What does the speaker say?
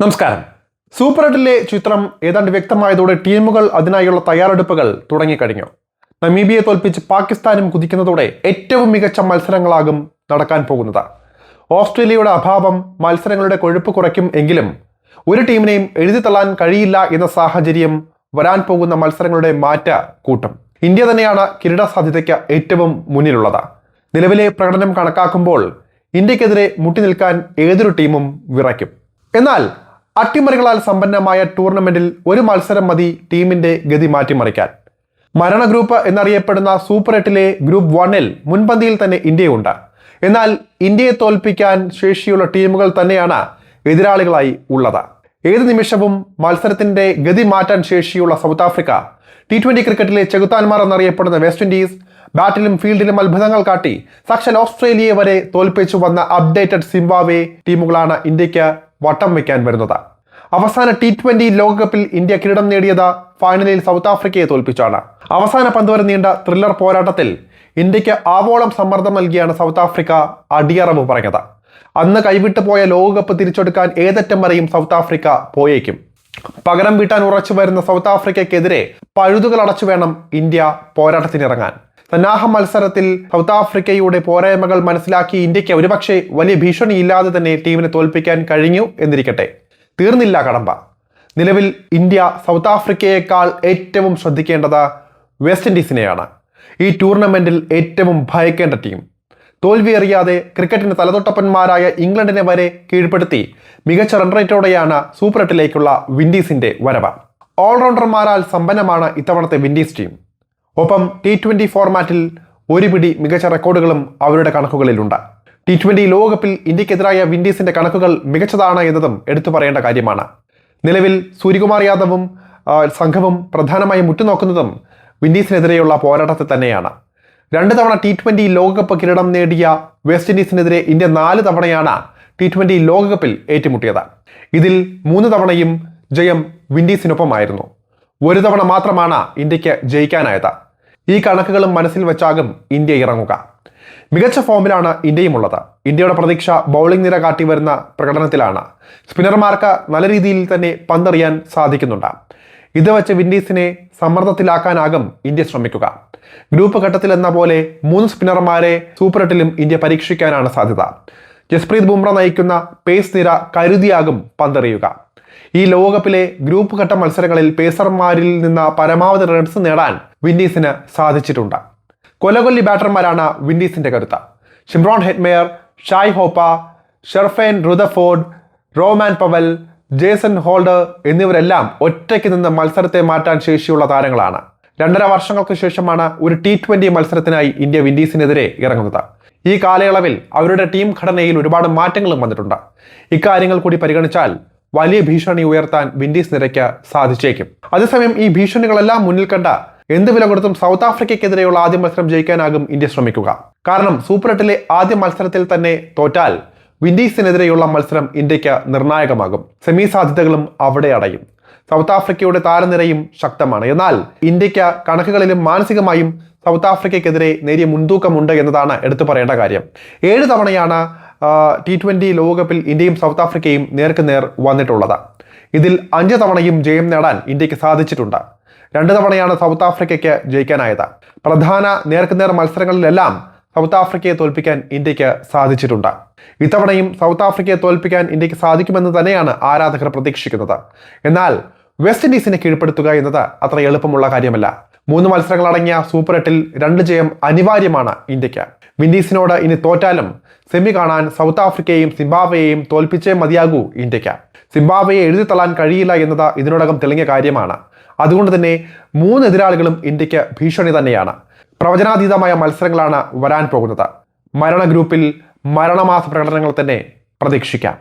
നമസ്കാരം. സൂപ്പർ എട്ടിലെ ചിത്രം ഏതാണ്ട് വ്യക്തമായതോടെ ടീമുകൾ അതിനായുള്ള തയ്യാറെടുപ്പുകൾ തുടങ്ങിക്കഴിഞ്ഞു. നമീബിയെ തോൽപ്പിച്ച് പാകിസ്ഥാനും കുതിക്കുന്നതോടെ ഏറ്റവും മികച്ച മത്സരങ്ങളാകും നടക്കാൻ പോകുന്നത്. ഓസ്ട്രേലിയയുടെ അഭാവം മത്സരങ്ങളുടെ കൊഴുപ്പ് കുറയ്ക്കും എങ്കിലും ഒരു ടീമിനെയും എഴുതിത്തള്ളാൻ കഴിയില്ല എന്ന സാഹചര്യം വരാൻ പോകുന്ന മത്സരങ്ങളുടെ മാറ്റ കൂട്ടും. ഇന്ത്യ തന്നെയാണ് കിരീട സാധ്യതയ്ക്ക് ഏറ്റവും മുന്നിലുള്ളത്. നിലവിലെ പ്രകടനം കണക്കാക്കുമ്പോൾ ഇന്ത്യക്കെതിരെ മുട്ടി നിൽക്കാൻ ഏതൊരു ടീമും വിറയ്ക്കും. എന്നാൽ അട്ടിമറികളാൽ സമ്പന്നമായ ടൂർണമെന്റിൽ ഒരു മത്സരം മതി ടീമിന്റെ ഗതി മാറ്റിമറിക്കാൻ. മരണ ഗ്രൂപ്പ് എന്നറിയപ്പെടുന്ന സൂപ്പർ എട്ടിലെ ഗ്രൂപ്പ് 1-ൽ മുൻപന്തിയിൽ തന്നെ ഇന്ത്യയുണ്ട്. എന്നാൽ ഇന്ത്യയെ തോൽപ്പിക്കാൻ ശേഷിയുള്ള ടീമുകൾ തന്നെയാണ് എതിരാളികളായി ഉള്ളത്. ഏത് നിമിഷവും മത്സരത്തിന്റെ ഗതി മാറ്റാൻ ശേഷിയുള്ള സൗത്ത് ആഫ്രിക്ക, T20 ക്രിക്കറ്റിലെ ചെകുത്താന്മാർ എന്നറിയപ്പെടുന്ന വെസ്റ്റ് ഇൻഡീസ്, ബാറ്റിലും ഫീൽഡിലും അത്ഭുതങ്ങൾ കാട്ടി സാക്ഷാൽ ഓസ്ട്രേലിയയെ വരെ തോൽപ്പിച്ചു വന്ന അപ്ഡേറ്റഡ് സിംബാബ്വെ ടീമുകളാണ് ഇന്ത്യക്ക് വട്ടം വയ്ക്കാൻ വരുന്നത്. അവസാന T20 ലോകകപ്പിൽ ഇന്ത്യ കിരീടം നേടിയത് ഫൈനലിൽ സൗത്ത് ആഫ്രിക്കയെ തോൽപ്പിച്ചാണ്. അവസാന പന്ത് വരെ നീണ്ട ത്രില്ലർ പോരാട്ടത്തിൽ ഇന്ത്യക്ക് ആവോളം സമ്മർദ്ദം നൽകിയാണ് സൗത്ത് ആഫ്രിക്ക അടിയറവ് പറഞ്ഞത്. അന്ന് കൈവിട്ടു പോയ ലോകകപ്പ് തിരിച്ചെടുക്കാൻ ഏതറ്റം വരെയും സൗത്ത് ആഫ്രിക്ക പോയേക്കും. പകരം വീട്ടാൻ ഉറച്ചു വരുന്ന സൗത്ത് ആഫ്രിക്കയ്ക്കെതിരെ പഴുതുകൾ അടച്ചു വേണം ഇന്ത്യ പോരാട്ടത്തിനിറങ്ങാൻ. സന്നാഹ മത്സരത്തിൽ സൗത്ത് ആഫ്രിക്കയുടെ പോരായ്മകൾ മനസ്സിലാക്കി ഇന്ത്യക്ക് ഒരുപക്ഷെ വലിയ ഭീഷണിയില്ലാതെ തന്നെ ടീമിനെ തോൽപ്പിക്കാൻ കഴിഞ്ഞു എന്നിരിക്കട്ടെ. തീർന്നില്ല കടമ്പ. നിലവിൽ ഇന്ത്യ സൗത്ത് ആഫ്രിക്കയേക്കാൾ ഏറ്റവും ശ്രദ്ധിക്കേണ്ടത് വെസ്റ്റ് ഇൻഡീസിനെയാണ്. ഈ ടൂർണമെന്റിൽ ഏറ്റവും ഭയക്കേണ്ട ടീം. തോൽവിയറിയാതെ ക്രിക്കറ്റിന് തലതൊട്ടപ്പന്മാരായ ഇംഗ്ലണ്ടിനെ വരെ കീഴ്പ്പെടുത്തി മികച്ച റൺ റേറ്റോടെയാണ് സൂപ്പർ എട്ടിലേക്കുള്ള വിൻഡീസിന്റെ വരവ്. ഓൾറൗണ്ടർമാരാൽ സമ്പന്നമാണ് ഇത്തവണത്തെ വിൻഡീസ് ടീം. ഒപ്പം T20 ഫോർമാറ്റിൽ ഒരു പിടി മികച്ച റെക്കോർഡുകളും അവരുടെ കണക്കുകളിലുണ്ട്. T20 ലോകകപ്പിൽ ഇന്ത്യക്കെതിരായ വിൻഡീസിന്റെ കണക്കുകൾ മികച്ചതാണ് എന്നതും എടുത്തു പറയേണ്ട കാര്യമാണ്. നിലവിൽ സൂര്യകുമാർ യാദവും സംഘവും പ്രധാനമായും ഉറ്റുനോക്കുന്നതും വിൻഡീസിനെതിരെയുള്ള പോരാട്ടത്തിൽ തന്നെയാണ്. 2 തവണ T20 ലോകകപ്പ് കിരീടം നേടിയ വെസ്റ്റ് ഇൻഡീസിനെതിരെ ഇന്ത്യ 4 തവണയാണ് T20 ലോകകപ്പിൽ ഏറ്റുമുട്ടിയത്. ഇതിൽ 3 തവണയും ജയം വിൻഡീസിനൊപ്പമായിരുന്നു. ഒരു തവണ മാത്രമാണ് ഇന്ത്യക്ക് ജയിക്കാനായത്. ഈ കണക്കുകളും മനസ്സിൽ വെച്ചാകും ഇന്ത്യ ഇറങ്ങുക. മികച്ച ഫോമിലാണ് ഇന്ത്യയും ഉള്ളത്. ഇന്ത്യയുടെ പ്രതീക്ഷ ബൗളിംഗ് നിര കാട്ടി വരുന്ന പ്രകടനത്തിലാണ്. സ്പിന്നർമാർക്ക് നല്ല രീതിയിൽ തന്നെ പന്തെറിയാൻ സാധിക്കുന്നുണ്ട്. ഇത് വെച്ച് വിൻഡീസിനെ സമ്മർദ്ദത്തിലാക്കാനാകും ഇന്ത്യ ശ്രമിക്കുക. ഗ്രൂപ്പ് ഘട്ടത്തിൽ എന്ന പോലെ 3 സ്പിന്നർമാരെ സൂപ്പർ എട്ടിലും ഇന്ത്യ പരീക്ഷിക്കാനാണ് സാധ്യത. ജസ്പ്രീത് ബുംറ നയിക്കുന്ന പേസ് നിര കരുതിയാകും പന്തെറിയുക. ഈ ലോകകപ്പിലെ ഗ്രൂപ്പ് ഘട്ട മത്സരങ്ങളിൽ പേസർമാരിൽ നിന്ന് പരമാവധി റൺസ് നേടാൻ വിൻഡീസിന് സാധിച്ചിട്ടുണ്ട്. കൊലകൊല്ലി ബാറ്റർമാരാണ് വിൻഡീസിന്റെ കരുത്ത്. Shimron Hetmyer, Shai Hope, Sherfane Rutherford, Rovman Powell, Jason Holder എന്നിവരെല്ലാം ഒറ്റയ്ക്ക് നിന്ന് മത്സരത്തെ മാറ്റാൻ ശേഷിയുള്ള താരങ്ങളാണ്. 2.5 വർഷങ്ങൾക്ക് ശേഷമാണ് ഒരു T20 മത്സരത്തിനായി ഇന്ത്യ വിൻഡീസിനെതിരെ ഇറങ്ങുന്നത്. ഈ കാലയളവിൽ അവരുടെ ടീം ഘടനയിൽ ഒരുപാട് മാറ്റങ്ങളും വന്നിട്ടുണ്ട്. ഇക്കാര്യങ്ങൾ കൂടി പരിഗണിച്ചാൽ വലിയ ഭീഷണി ഉയർത്താൻ വിൻഡീസ് നിരയ്ക്ക് സാധിച്ചേക്കും. അതേസമയം ഈ ഭീഷണികളെല്ലാം മുന്നിൽ കണ്ട എന്ത് വില കൊടുത്തും സൗത്ത് ആഫ്രിക്കയ്ക്കെതിരെയുള്ള ആദ്യ മത്സരം ജയിക്കാനാകും ഇന്ത്യ ശ്രമിക്കുക. കാരണം സൂപ്പർ എട്ടിലെ ആദ്യ മത്സരത്തിൽ തന്നെ തോറ്റാൽ വിൻഡീസിനെതിരെയുള്ള മത്സരം ഇന്ത്യക്ക് നിർണായകമാകും. സെമി സാധ്യതകളും അവിടെ അടയും. സൗത്ത് ആഫ്രിക്കയുടെ താരനിരയും ശക്തമാണ്. എന്നാൽ ഇന്ത്യക്ക് കണക്കുകളിലും മാനസികമായും സൗത്ത് ആഫ്രിക്കയ്ക്കെതിരെ നേരിയ മുൻതൂക്കമുണ്ട് എന്നതാണ് എടുത്തു പറയേണ്ട കാര്യം. 7 തവണയാണ് T20 ലോകകപ്പിൽ ഇന്ത്യയും സൗത്ത് ആഫ്രിക്കയും നേർക്കുനേർ വന്നിട്ടുള്ളത്. ഇതിൽ 5 തവണയും ജയം നേടാൻ ഇന്ത്യക്ക് സാധിച്ചിട്ടുണ്ട്. 2 തവണയാണ് സൗത്ത് ആഫ്രിക്കയ്ക്ക് ജയിക്കാനായത്. പ്രധാന നേർക്കുനേർ മത്സരങ്ങളിലെല്ലാം സൗത്ത് ആഫ്രിക്കയെ തോൽപ്പിക്കാൻ ഇന്ത്യക്ക് സാധിച്ചിട്ടുണ്ട്. ഇത്തവണയും സൗത്ത് ആഫ്രിക്കയെ തോൽപ്പിക്കാൻ ഇന്ത്യക്ക് സാധിക്കുമെന്ന് തന്നെയാണ് ആരാധകർ പ്രതീക്ഷിക്കുന്നത്. എന്നാൽ വെസ്റ്റ് ഇൻഡീസിനെ കീഴ്പ്പെടുത്തുക എന്നത് അത്ര എളുപ്പമുള്ള കാര്യമല്ല. 3 മത്സരങ്ങളടങ്ങിയ സൂപ്പർ എട്ടിൽ 2 ജയം അനിവാര്യമാണ് ഇന്ത്യക്ക്. വിൻഡീസിനോട് ഇനി തോറ്റാലും സെമി കാണാൻ സൗത്ത് ആഫ്രിക്കയെയും സിംബാബ്വെയെയും തോൽപ്പിച്ചേ മതിയാകൂ ഇന്ത്യക്ക്. സിംബാബ്വെയെ എഴുതിത്തള്ളാൻ കഴിയില്ല എന്നത് ഇതിനോടകം തെളിഞ്ഞ കാര്യമാണ്. അതുകൊണ്ട് തന്നെ 3 എതിരാളികളും ഇന്ത്യക്ക് ഭീഷണി തന്നെയാണ്. പ്രവചനാതീതമായ മത്സരങ്ങളാണ് വരാൻ പോകുന്നത്. മരണ ഗ്രൂപ്പിൽ മരണമാസ പ്രകടനങ്ങൾ തന്നെ പ്രതീക്ഷിക്കാം.